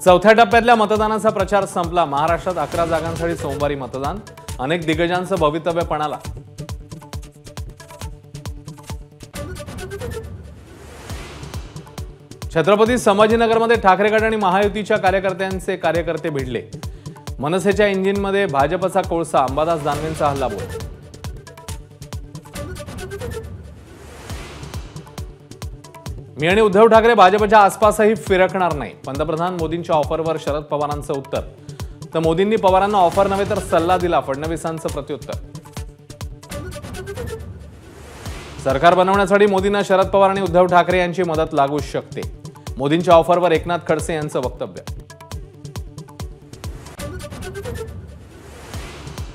चौथ्या टप्प्यातल्या मतदानाचा प्रचार संपला। महाराष्ट्रात 11 जागांसाठी सोमवारी मतदान। अनेक दिग्गजांचं भवितव्य पणाला। छत्रपती संभाजीनगरमध्ये ठाकरे गट आणि महायुतीच्या कार्यकर्ते भिडले। मनसेच्या इंजिनमध्ये भाजपचा कोळसा, अंबादास दानवेंचा हल्लाबोल। मी आणि उद्धव ठाकरे भाजपच्या आसपासही फिरकणार नाही। पंतप्रधान मोदींच्या ऑफरवर शरद पवारांचं उत्तर। तर मोदींनी पवारांना ऑफर नव्हे तर सल्ला दिला, फडणवीसांचं प्रत्युत्तर। सरकार बनवण्यासाठी मोदींना शरद पवार आणि उद्धव ठाकरे यांची मदत लागू शकते। मोदींच्या ऑफरवर एकनाथ खडसे यांचं वक्तव्य।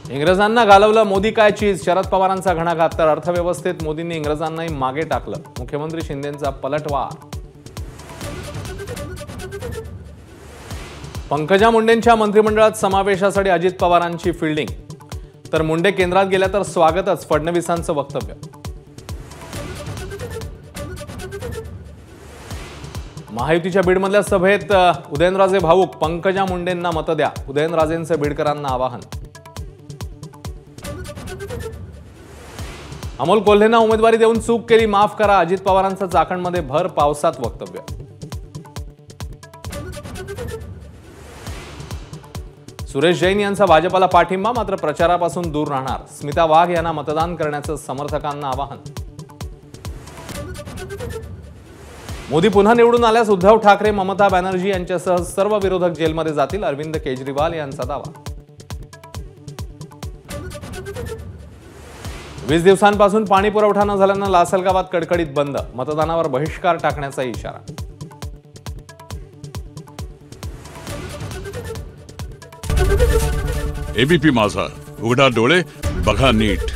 इंग्रजांना घालवलं मोदी काय चीज, शरद पवारांचा घणाघात। तर अर्थव्यवस्थेत मोदींनी इंग्रजांनाही मागे टाकलं, मुख्यमंत्री शिंदेंचा पलटवार। पंकजा मुंडेंच्या मंत्रिमंडळात समावेशासाठी अजित पवारांची फिल्डिंग। तर मुंडे केंद्रात गेल्या तर स्वागतच, फडणवीसांचं वक्तव्य। महायुतीच्या बीडमधल्या सभेत उदयनराजे भाऊक, पंकजा मुंडेंना मतं द्या, उदयनराजेंचं बीडकरांना आवाहन। अमोल कोल्हेंना उमेदवारी देऊन चूक केली, माफ करा, अजित पवारांचं चाकणमध्ये भर पावसात वक्तव्य। सुरेश जैन यांचा भाजपला पाठिंबा, मात्र प्रचारापासून दूर राहणार। स्मिता वाघ यांना मतदान करण्याचं समर्थकांना आवाहन। मोदी पुन्हा निवडून आल्यास उद्धव ठाकरे, ममता बॅनर्जी यांच्यासह सर्व विरोधक जेलमध्ये जातील, अरविंद केजरीवाल यांचा दावा। 20 दिवसांपासून पाणी पुरवठा न झाल्यानं लासलगावात कडकडीत बंद, मतदानावर बहिष्कार टाकण्याचा इशारा। एबीपी माझा, उघडा डोळे बघा नीट।